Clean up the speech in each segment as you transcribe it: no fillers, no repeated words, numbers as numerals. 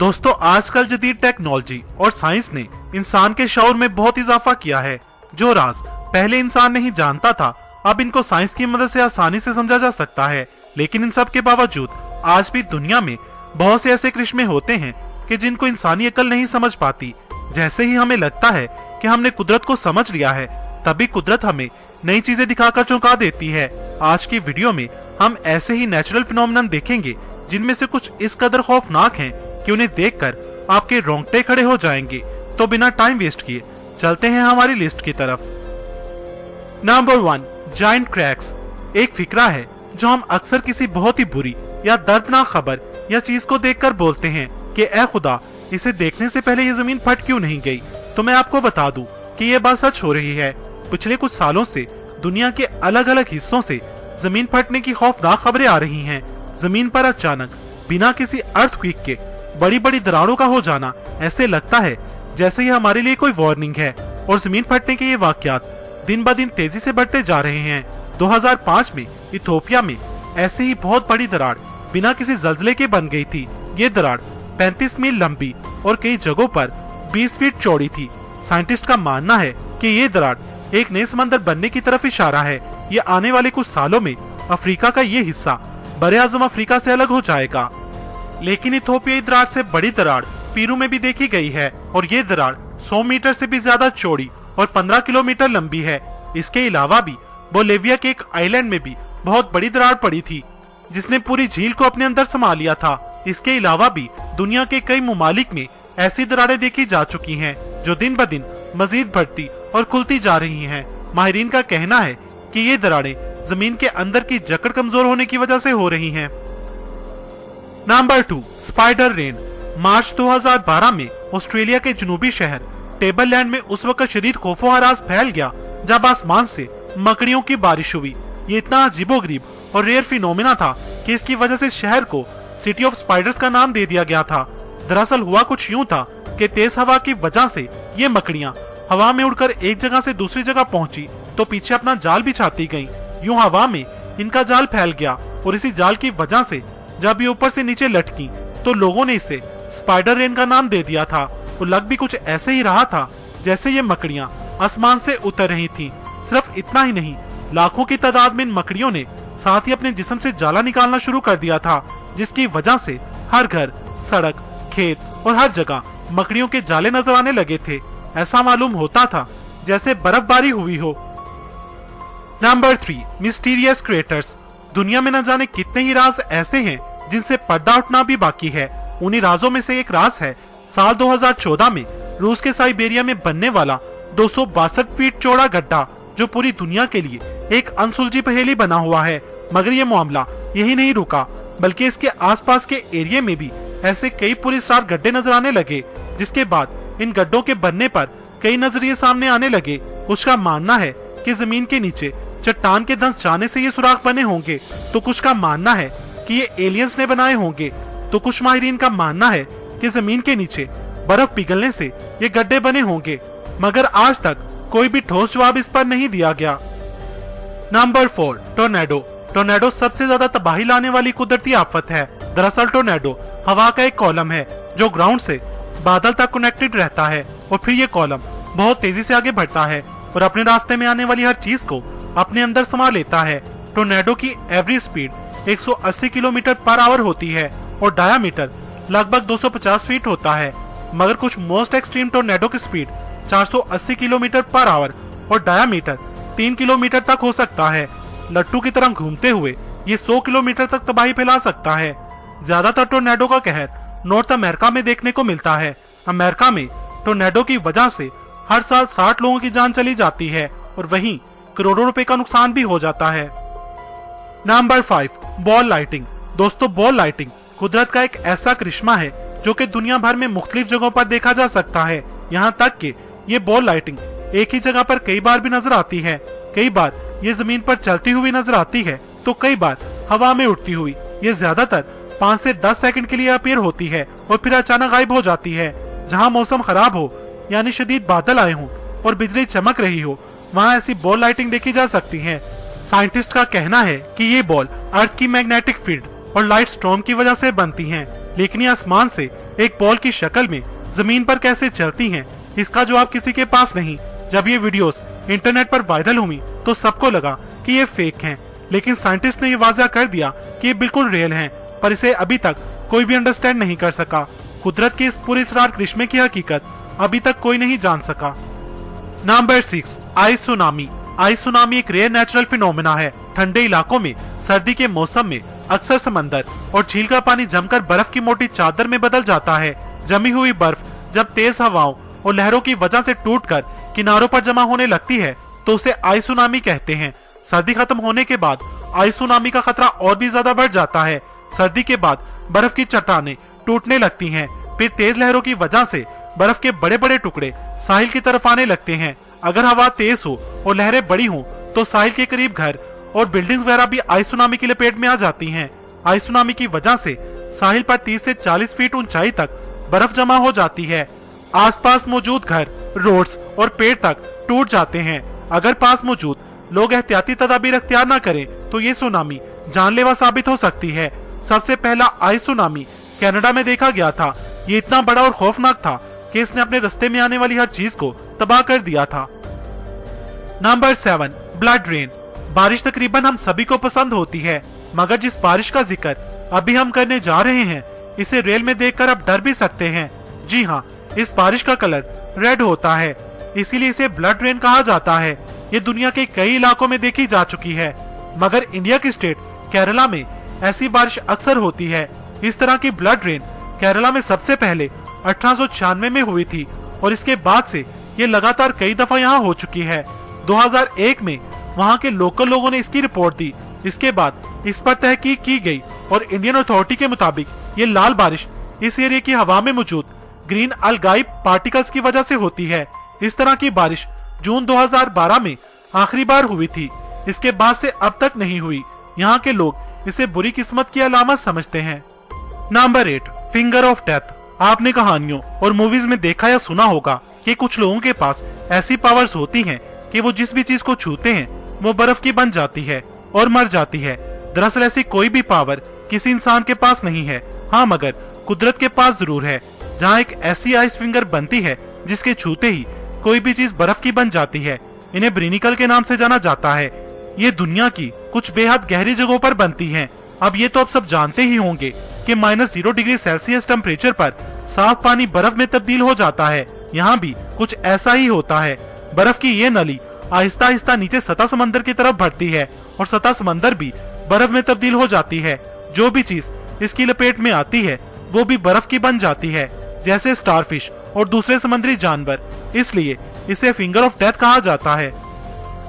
दोस्तों आजकल जदीद टेक्नोलॉजी और साइंस ने इंसान के शऊर में बहुत इजाफा किया है। जो राज पहले इंसान नहीं जानता था, अब इनको साइंस की मदद से आसानी से समझा जा सकता है। लेकिन इन सब के बावजूद आज भी दुनिया में बहुत से ऐसे करिश्मे होते हैं कि जिनको इंसानी अकल नहीं समझ पाती। जैसे ही हमें लगता है कि हमने कुदरत को समझ लिया है, तभी कुदरत हमें नई चीजें दिखाकर चौंका देती है। आज की वीडियो में हम ऐसे ही नेचुरल फिनोमेनन देखेंगे जिनमें से कुछ इस कदर खौफनाक हैं कि उन्हें देखकर आपके रोंगटे खड़े हो जाएंगे। तो बिना टाइम वेस्ट किए चलते हैं हमारी लिस्ट की तरफ। Number 1, giant cracks. एक फिक्रा है जो हम अक्सर किसी बहुत ही बुरी या दर्दनाक खबर या चीज को देखकर बोलते हैं कि ऐ खुदा, इसे देखने से पहले ये जमीन फट क्यों नहीं गई। तो मैं आपको बता दूं कि ये बात सच हो रही है। पिछले कुछ सालों से दुनिया के अलग अलग हिस्सों से जमीन फटने की खौफनाक खबरें आ रही हैं। जमीन पर अचानक बिना किसी अर्थक्वेक के बड़ी बड़ी दरारों का हो जाना ऐसे लगता है जैसे ये हमारे लिए कोई वार्निंग है। और जमीन फटने के ये वाकयात दिन ब दिन तेजी से बढ़ते जा रहे हैं। 2005 में इथियोपिया में ऐसे ही बहुत बड़ी दरार बिना किसी जल्जले के बन गई थी। ये दरार 35 मील लंबी और कई जगहों पर 20 फीट चौड़ी थी। साइंटिस्ट का मानना है कि ये दरार एक नए समंदर बनने की तरफ इशारा है। ये आने वाले कुछ सालों में अफ्रीका का ये हिस्सा बड़े आजम अफ्रीका से अलग हो जाएगा। लेकिन इथियोपियाई दरार से बड़ी दरार पीरू में भी देखी गई है और ये दरार 100 मीटर से भी ज्यादा चौड़ी और 15 किलोमीटर लंबी है। इसके अलावा भी बोलिविया के एक आइलैंड में भी बहुत बड़ी दरार पड़ी थी जिसने पूरी झील को अपने अंदर समा लिया था। इसके अलावा भी दुनिया के कई मुमालिक में ऐसी दरारें देखी जा चुकी हैं जो दिन ब दिन मजीद बढ़ती और खुलती जा रही हैं। माहिरीन का कहना है कि ये दरारें जमीन के अंदर की जकड़ कमजोर होने की वजह से हो रही हैं। Number 2, spider rain. मार्च 2012 में ऑस्ट्रेलिया के जनूबी शहर टेबललैंड में उस वक्त शदीद खौफो हरास फैल गया जब आसमान से मकड़ियों की बारिश हुई। ये इतना अजीबोगरीब और रेयर फिनोमेना था कि इसकी वजह से शहर को सिटी ऑफ स्पाइडर्स का नाम दे दिया गया था। दरअसल हुआ कुछ यूं था कि तेज हवा की वजह से ये मकड़ियां हवा में उड़कर एक जगह से दूसरी जगह पहुंची तो पीछे अपना जाल बिछाती गईं। यूं हवा में इनका जाल फैल गया और इसी जाल की वजह से जब ये ऊपर से नीचे लटकी तो लोगों ने इसे स्पाइडर रेन का नाम दे दिया था। और लग भी कुछ ऐसे ही रहा था जैसे ये मकड़ियां आसमान से उतर रही थीं। सिर्फ इतना ही नहीं, लाखों की तादाद में इन मकड़ियों ने साथ ही अपने जिस्म से जाला निकालना शुरू कर दिया था, जिसकी वजह से हर घर, सड़क, खेत और हर जगह मकड़ियों के जाले नजर आने लगे थे। ऐसा मालूम होता था जैसे बर्फबारी हुई हो। Number 3, mysterious creators. दुनिया में न जाने कितने ही राज ऐसे हैं जिनसे पर्दा उठना भी बाकी है। उन्हीं राजों में से एक राज है साल 2014 में रूस के साइबेरिया में बनने वाला 262 फीट चौड़ा गड्ढा, जो पूरी दुनिया के लिए एक अनसुलझी पहेली बना हुआ है। मगर ये मामला यही नहीं रुका, बल्कि इसके आसपास के एरिया में भी ऐसे कई पुलिसरार गड्ढे नजर आने लगे। जिसके बाद इन गड्ढों के बनने पर कई नजरिए सामने आने लगे। उसका मानना है कि जमीन के नीचे चट्टान के धंस जाने से ये सुराख बने होंगे, तो कुछ का मानना है कि ये एलियंस ने बनाए होंगे, तो कुछ माहिरीन का मानना है कि जमीन के नीचे बर्फ पिघलने से ये गड्ढे बने होंगे। मगर आज तक कोई भी ठोस जवाब इस पर नहीं दिया गया। Number 4, tornado. टोर्नेडो सबसे ज्यादा तबाही लाने वाली कुदरती आफत है। दरअसल टोर्नेडो हवा का एक कॉलम है जो ग्राउंड से बादल तक कनेक्टेड रहता है और फिर ये कॉलम बहुत तेजी से आगे बढ़ता है और अपने रास्ते में आने वाली हर चीज को अपने अंदर समा लेता है। टोर्नेडो की average speed 180 kilometre per hour होती है और डायामीटर लगभग 250 फीट होता है। मगर कुछ मोस्ट एक्सट्रीम टोर्नेडो की स्पीड 480 किलोमीटर पर आवर और डायामीटर 3 किलोमीटर तक हो सकता है। लट्टू की तरह घूमते हुए ये 100 किलोमीटर तक तबाही फैला सकता है। ज्यादातर टोर्नेडो का कहर नॉर्थ अमेरिका में देखने को मिलता है। अमेरिका में टोर्नेडो की वजह से हर साल 60 लोगों की जान चली जाती है और वहीं करोड़ों रुपए का नुकसान भी हो जाता है। Number 5, ball lighting. दोस्तों, बॉल लाइटिंग कुदरत का एक ऐसा करिश्मा है जो कि दुनिया भर में मुख्तलिफ जगहों पर देखा जा सकता है। यहाँ तक कि ये बॉल लाइटिंग एक ही जगह पर कई बार भी नजर आती है। कई बार ये जमीन पर चलती हुई नजर आती है तो कई बार हवा में उड़ती हुई। ये ज्यादातर 5 से 10 सेकंड के लिए अपीयर होती है और फिर अचानक गायब हो जाती है। जहाँ मौसम खराब हो, यानी शदीद बादल आए हों और बिजली चमक रही हो, वहाँ ऐसी बॉल लाइटिंग देखी जा सकती है। साइंटिस्ट का कहना है कि ये बॉल अर्थ की मैग्नेटिक फील्ड और लाइट स्टॉर्म की वजह से बनती हैं। लेकिन ये आसमान से एक बॉल की शक्ल में जमीन पर कैसे चलती हैं, इसका जवाब किसी के पास नहीं। जब ये वीडियोस इंटरनेट पर वायरल हुई तो सबको लगा कि ये फेक हैं, लेकिन साइंटिस्ट ने ये वाज़ा कर दिया कि ये बिल्कुल रियल हैं, पर इसे अभी तक कोई भी अंडरस्टैंड नहीं कर सका। कुदरत के इस पूरे इसरार करिश्मे की हकीकत अभी तक कोई नहीं जान सका। Number 6, ice tsunami. Ice tsunami एक रेयर नेचुरल फिनोमेना है। ठंडे इलाकों में सर्दी के मौसम में अक्सर समंदर और झील का पानी जमकर बर्फ की मोटी चादर में बदल जाता है। जमी हुई बर्फ जब तेज हवाओं और लहरों की वजह से टूटकर किनारों पर जमा होने लगती है तो उसे आइस सुनामी कहते हैं। सर्दी खत्म होने के बाद आइस सुनामी का खतरा और भी ज्यादा बढ़ जाता है। सर्दी के बाद बर्फ की चट्टानें टूटने लगती हैं, फिर तेज लहरों की वजह से बर्फ के बड़े बड़े टुकड़े साहिल की तरफ आने लगते हैं। अगर हवा तेज हो और लहरें बड़ी हो तो साहिल के करीब घर और बिल्डिंग्स वगैरह भी आइस सुनामी की लपेट में आ जाती हैं। आइस सुनामी की वजह से साहिल पर 30 से 40 फीट ऊंचाई तक बर्फ जमा हो जाती है। आसपास मौजूद घर, रोड्स और पेड़ तक टूट जाते हैं। अगर पास मौजूद लोग एहतियाती तदाबीर अख्तियार न करें तो ये सुनामी जानलेवा साबित हो सकती है। सबसे पहला आइस सुनामी कनाडा में देखा गया था। ये इतना बड़ा और खौफनाक था कि इसने अपने रास्ते में आने वाली हर चीज को तबाह कर दिया था। Number 7, blood rain. बारिश तकरीबन हम सभी को पसंद होती है, मगर जिस बारिश का जिक्र अभी हम करने जा रहे हैं इसे रेल में देखकर आप डर भी सकते हैं। जी हाँ, इस बारिश का कलर रेड होता है, इसीलिए इसे ब्लड रेन कहा जाता है। ये दुनिया के कई इलाकों में देखी जा चुकी है, मगर इंडिया की स्टेट केरला में ऐसी बारिश अक्सर होती है। इस तरह की ब्लड रेन केरला में सबसे पहले 1896 में हुई थी और इसके बाद से ये लगातार कई दफा यहाँ हो चुकी है। 2001 में वहाँ के लोकल लोगों ने इसकी रिपोर्ट दी। इसके बाद इस पर तहकीक की गई और इंडियन अथॉरिटी के मुताबिक ये लाल बारिश इस एरिया की हवा में मौजूद ग्रीन अलगाई पार्टिकल्स की वजह से होती है। इस तरह की बारिश जून 2012 में आखिरी बार हुई थी। इसके बाद से अब तक नहीं हुई। यहाँ के लोग इसे बुरी किस्मत की अलामत समझते हैं। Number 8, finger of death. आपने कहानियों और मूवीज में देखा या सुना होगा कि कुछ लोगों के पास ऐसी पावर्स होती हैं कि वो जिस भी चीज को छूते हैं वो बर्फ की बन जाती है और मर जाती है। दरअसल ऐसी कोई भी पावर किसी इंसान के पास नहीं है। हाँ, मगर कुदरत के पास जरूर है, जहाँ एक ऐसी आइस फिंगर बनती है जिसके छूते ही कोई भी चीज बर्फ की बन जाती है। इन्हें ब्रिनिकल के नाम से जाना जाता है। ये दुनिया की कुछ बेहद गहरी जगहों पर बनती हैं। अब ये तो आप सब जानते ही होंगे कि -0 डिग्री सेल्सियस टेम्परेचर पर साफ पानी बर्फ में तब्दील हो जाता है। यहाँ भी कुछ ऐसा ही होता है। बर्फ की ये नली आहिस्ता आहिस्ता नीचे सतह समंदर की तरफ बढ़ती है और सतह समंदर भी बर्फ में तब्दील हो जाती है। जो भी चीज इसकी लपेट में आती है वो भी बर्फ की बन जाती है, जैसे स्टारफिश और दूसरे समुद्री जानवर। इसलिए इसे फिंगर ऑफ डेथ कहा जाता है।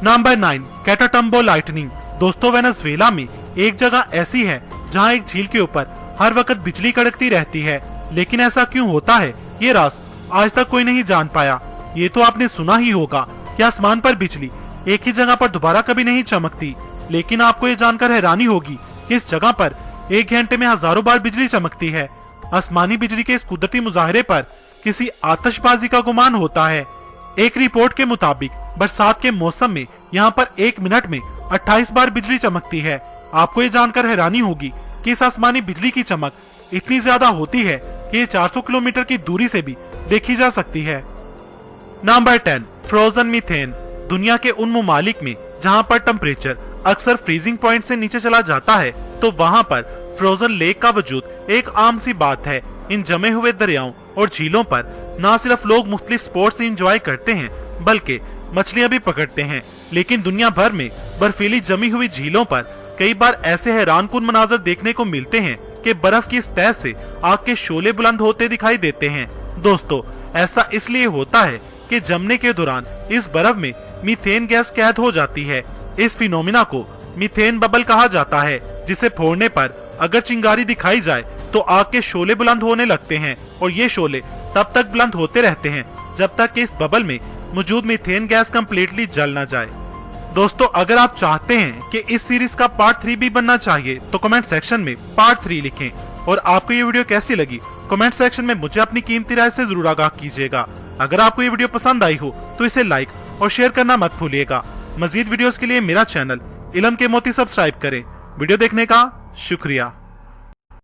Number 9, Catatumbo lightning. दोस्तों, वेनेजुएला में एक जगह ऐसी है जहाँ एक झील के ऊपर हर वक्त बिजली कड़कती रहती है, लेकिन ऐसा क्यों होता है ये राज आज तक कोई नहीं जान पाया। ये तो आपने सुना ही होगा कि आसमान पर बिजली एक ही जगह पर दोबारा कभी नहीं चमकती, लेकिन आपको ये जानकर हैरानी होगी कि इस जगह पर एक घंटे में हजारों बार बिजली चमकती है। आसमानी बिजली के इस कुदरती मुजाहरे पर किसी आतिशबाजी का गुमान होता है। एक रिपोर्ट के मुताबिक बरसात के मौसम में यहाँ पर 1 मिनट में 28 बार बिजली चमकती है। आपको ये जानकर हैरानी होगी कि इस आसमानी बिजली की चमक इतनी ज्यादा होती है कि ये 400 किलोमीटर की दूरी से भी देखी जा सकती है। Number 10, frozen methane. दुनिया के उन ममालिक में जहाँ पर टेम्परेचर अक्सर फ्रीजिंग पॉइंट से नीचे चला जाता है तो वहाँ पर फ्रोजन लेक का वजूद एक आम सी बात है। इन जमे हुए दरियाओं और झीलों पर न सिर्फ लोग मुख्तलिफ स्पोर्ट्स एंजॉय करते हैं बल्कि मछलियां भी पकड़ते हैं। लेकिन दुनिया भर में बर्फीली जमी हुई झीलों पर कई बार ऐसे हैरानकुन मनाजर देखने को मिलते हैं कि बर्फ की सतह से आग के शोले बुलंद होते दिखाई देते हैं। दोस्तों, ऐसा इसलिए होता है कि जमने के दौरान इस बर्फ में मीथेन गैस कैद हो जाती है। इस फिनोमिना को मीथेन बबल कहा जाता है, जिसे फोड़ने पर अगर चिंगारी दिखाई जाए तो आग के शोले बुलंद होने लगते हैं और ये शोले तब तक बुलंद होते रहते हैं जब तक कि इस बबल में मौजूद मीथेन गैस कम्प्लीटली जल ना जाए। दोस्तों, अगर आप चाहते हैं कि इस सीरीज का पार्ट 3 भी बनना चाहिए तो कमेंट सेक्शन में पार्ट 3 लिखें। और आपको ये वीडियो कैसी लगी कमेंट सेक्शन में मुझे अपनी कीमती राय से जरूर आगाह कीजिएगा। अगर आपको ये वीडियो पसंद आई हो तो इसे लाइक और शेयर करना मत भूलिएगा। मजीद वीडियोस के लिए मेरा चैनल इल्म के मोती सब्सक्राइब करें। वीडियो देखने का शुक्रिया।